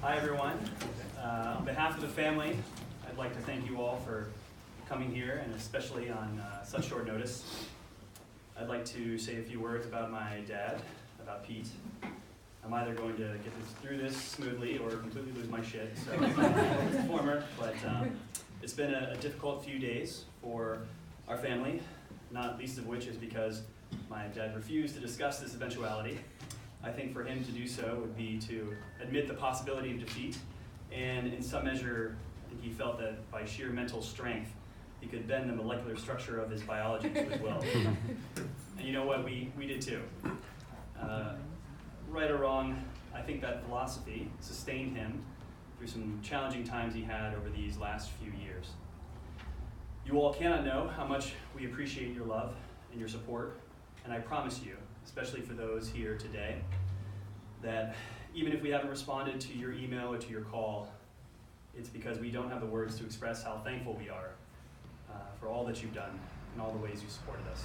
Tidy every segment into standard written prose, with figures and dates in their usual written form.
Hi everyone. On behalf of the family, I'd like to thank you all for coming here, and especially on such short notice. I'd like to say a few words about my dad, about Pete. I'm either going to get through this smoothly or completely lose my shit, so it's the former, but it's been a difficult few days for our family, not least of which is because my dad refused to discuss this eventuality. I think for him to do so would be to admit the possibility of defeat, and in some measure, I think he felt that by sheer mental strength, he could bend the molecular structure of his biology to his will. And you know what, we did too. Right or wrong, I think that philosophy sustained him through some challenging times he had over these last few years. You all cannot know how much we appreciate your love and your support, and I promise you, especially for those here today, that even if we haven't responded to your email or to your call, it's because we don't have the words to express how thankful we are for all that you've done and all the ways you supported us.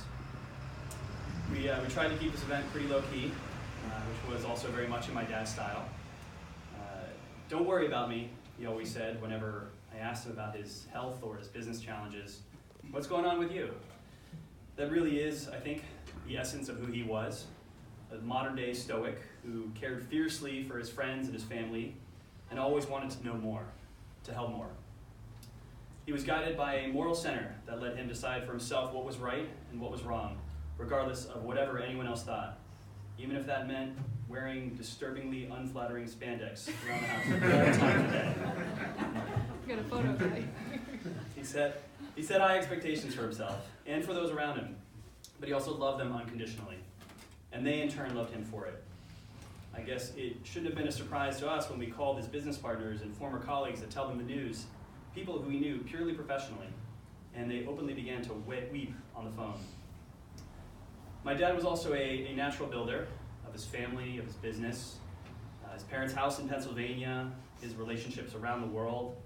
We tried to keep this event pretty low-key, which was also very much in my dad's style. Don't worry about me, he always said whenever I asked him about his health or his business challenges. What's going on with you? That really is, I think, the essence of who he was, a modern-day stoic who cared fiercely for his friends and his family and always wanted to know more, to help more. He was guided by a moral center that let him decide for himself what was right and what was wrong, regardless of whatever anyone else thought, even if that meant wearing disturbingly unflattering spandex around the house all the time today. You got a photo guy. He set high expectations for himself and for those around him, but he also loved them unconditionally, and they in turn loved him for it. I guess it shouldn't have been a surprise to us when we called his business partners and former colleagues to tell them the news, people who we knew purely professionally, and they openly began to weep on the phone. My dad was also a natural builder of his family, of his business, his parents' house in Pennsylvania, his relationships around the world,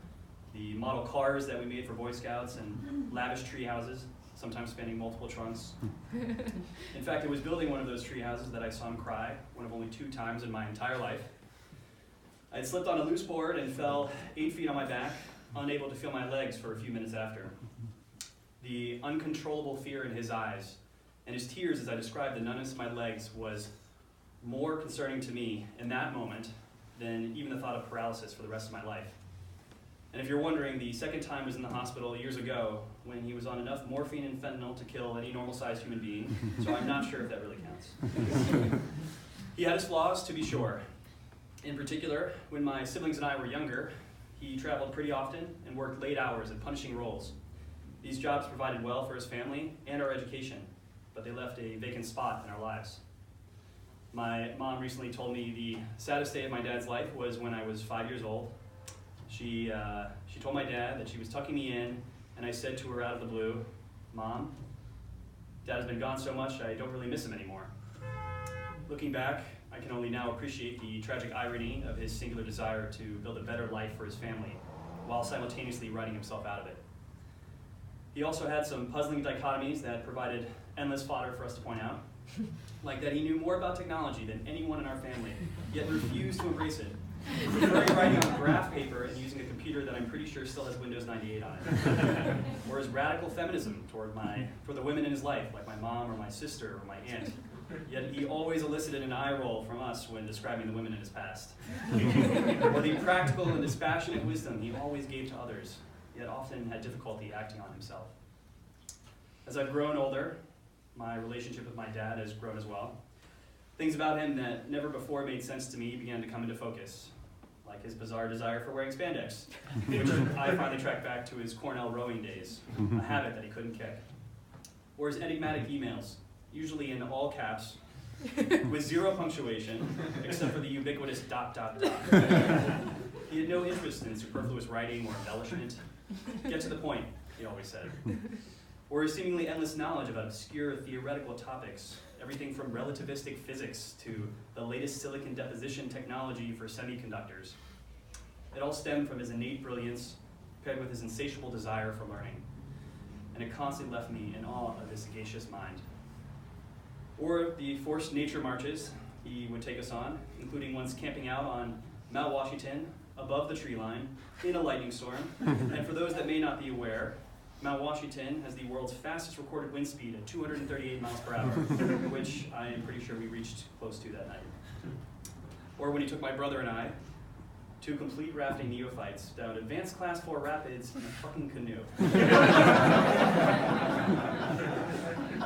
the model cars that we made for Boy Scouts, and lavish tree houses, sometimes spanning multiple trunks. In fact, it was building one of those tree houses that I saw him cry, one of only 2 times in my entire life. I had slipped on a loose board and fell 8 feet on my back, unable to feel my legs for a few minutes after. The uncontrollable fear in his eyes and his tears as I described the numbness of my legs was more concerning to me in that moment than even the thought of paralysis for the rest of my life. And if you're wondering, the second time was in the hospital years ago when he was on enough morphine and fentanyl to kill any normal-sized human being, so I'm not sure if that really counts. He had his flaws, to be sure. In particular, when my siblings and I were younger, he traveled pretty often and worked late hours in punishing roles. These jobs provided well for his family and our education, but they left a vacant spot in our lives. My mom recently told me the saddest day of my dad's life was when I was 5 years old. She told my dad that she was tucking me in, and I said to her out of the blue, "Mom, Dad has been gone so much I don't really miss him anymore." Looking back, I can only now appreciate the tragic irony of his singular desire to build a better life for his family, while simultaneously writing himself out of it. He also had some puzzling dichotomies that provided endless fodder for us to point out, like that he knew more about technology than anyone in our family, yet refused to embrace it, preferring writing on graph paper and using a computer that I'm pretty sure still has Windows 98 on it. Or his radical feminism toward the women in his life, like my mom or my sister or my aunt. Yet he always elicited an eye roll from us when describing the women in his past. Or the practical and dispassionate wisdom he always gave to others, yet often had difficulty acting on himself. As I've grown older, my relationship with my dad has grown as well. Things about him that never before made sense to me began to come into focus, like his bizarre desire for wearing spandex, which I finally tracked back to his Cornell rowing days, a habit that he couldn't kick. Or his enigmatic emails, usually in all caps, with 0 punctuation, except for the ubiquitous ... He had no interest in superfluous writing or embellishment. Get to the point, he always said. Or his seemingly endless knowledge about obscure theoretical topics, everything from relativistic physics to the latest silicon deposition technology for semiconductors. It all stemmed from his innate brilliance, paired with his insatiable desire for learning. And it constantly left me in awe of his sagacious mind. Or the forced nature marches he would take us on, including once camping out on Mount Washington, above the tree line, in a lightning storm. And for those that may not be aware, Mount Washington has the world's fastest recorded wind speed at 238 miles per hour, which I am pretty sure we reached close to that night. Or when he took my brother and I, two complete rafting neophytes, down advanced class 4 rapids in a fucking canoe.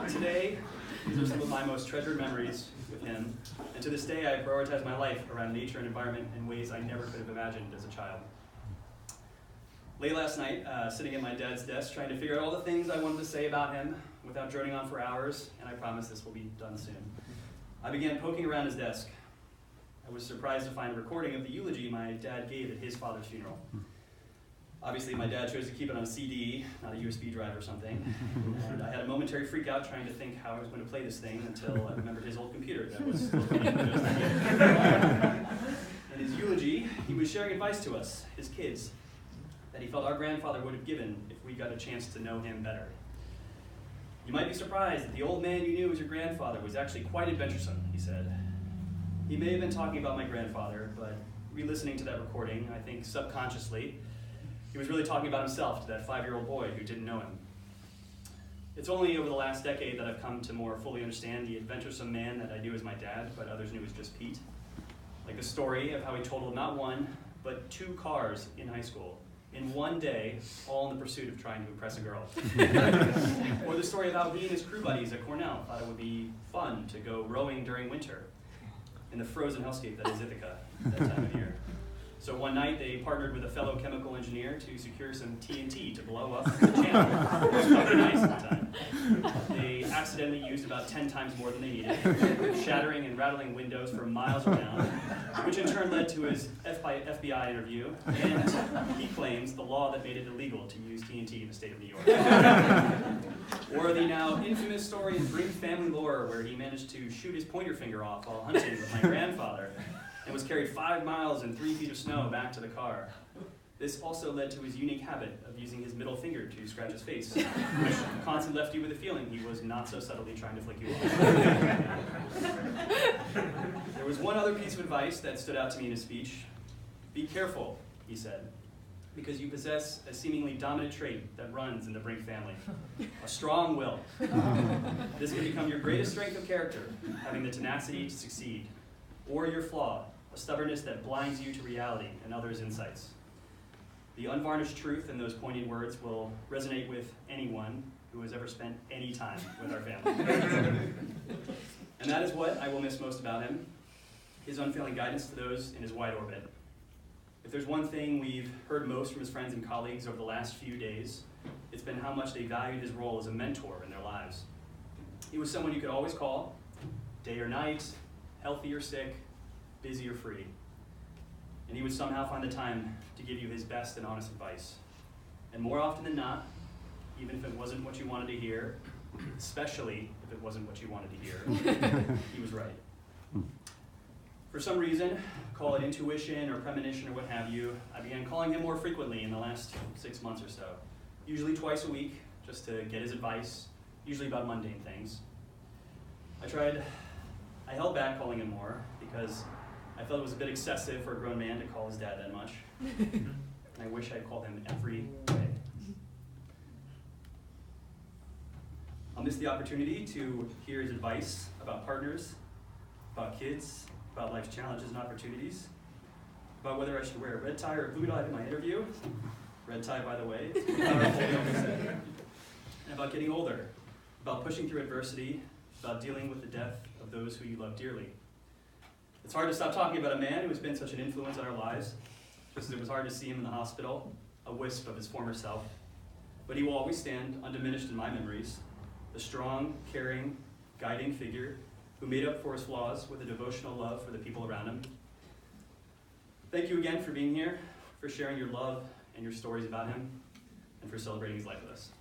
Today, these are some of my most treasured memories with him, and to this day I prioritize my life around nature and environment in ways I never could have imagined as a child. Late last night, sitting at my dad's desk trying to figure out all the things I wanted to say about him without droning on for hours, and I promise this will be done soon, I began poking around his desk. I was surprised to find a recording of the eulogy my dad gave at his father's funeral. Obviously, my dad chose to keep it on a CD, not a USB drive or something. And I had a momentary freak out trying to think how I was going to play this thing until I remembered his old computer that was still playing Windows 98. In his eulogy, he was sharing advice to us, his kids, that he felt our grandfather would have given if we got a chance to know him better. You might be surprised that the old man you knew as your grandfather was actually quite adventuresome, he said. He may have been talking about my grandfather, but re-listening to that recording, I think subconsciously, he was really talking about himself to that 5-year-old boy who didn't know him. It's only over the last decade that I've come to more fully understand the adventuresome man that I knew as my dad, but others knew as just Pete. Like the story of how he totaled not one, but 2 cars in high school, in one day, all in the pursuit of trying to impress a girl. Or the story of how he and his crew buddies at Cornell thought it would be fun to go rowing during winter in the frozen hellscape that is Ithaca that time of year. So one night they partnered with a fellow chemical engineer to secure some TNT to blow up the channel. It was fucking nice at the time. They accidentally used about 10 times more than they needed, shattering and rattling windows for miles around, which in turn led to his FBI interview, and he claims the law that made it illegal to use TNT in the state of New York. Or the now infamous story in Brink family lore where he managed to shoot his pointer finger off while hunting with my grandfather, and was carried 5 miles and 3 feet of snow back to the car. This also led to his unique habit of using his middle finger to scratch his face, which constantly left you with a feeling he was not so subtly trying to flick you off. There was one other piece of advice that stood out to me in his speech. Be careful, he said, because you possess a seemingly dominant trait that runs in the Brink family, a strong will. This can become your greatest strength of character, having the tenacity to succeed, or your flaw, a stubbornness that blinds you to reality and others' insights. The unvarnished truth in those poignant words will resonate with anyone who has ever spent any time with our family. And that is what I will miss most about him, his unfailing guidance to those in his wide orbit. If there's one thing we've heard most from his friends and colleagues over the last few days, it's been how much they valued his role as a mentor in their lives. He was someone you could always call, day or night, healthy or sick, busy or free. And he would somehow find the time to give you his best and honest advice. And more often than not, even if it wasn't what you wanted to hear, especially if it wasn't what you wanted to hear, he was right. For some reason, call it intuition or premonition or what have you, I began calling him more frequently in the last 6 months or so. Usually twice a week, just to get his advice, usually about mundane things. I held back calling him more because I felt it was a bit excessive for a grown man to call his dad that much. And I wish I'd called him every day. I'll miss the opportunity to hear his advice about partners, about kids, about life's challenges and opportunities, about whether I should wear a red tie or a blue tie in my interview. Red tie, by the way. And about getting older, about pushing through adversity, about dealing with the death of those who you love dearly. It's hard to stop talking about a man who has been such an influence on our lives, just as it was hard to see him in the hospital, a wisp of his former self. But he will always stand undiminished in my memories, the strong, caring, guiding figure who made up for his flaws with a devotional love for the people around him. Thank you again for being here, for sharing your love and your stories about him, and for celebrating his life with us.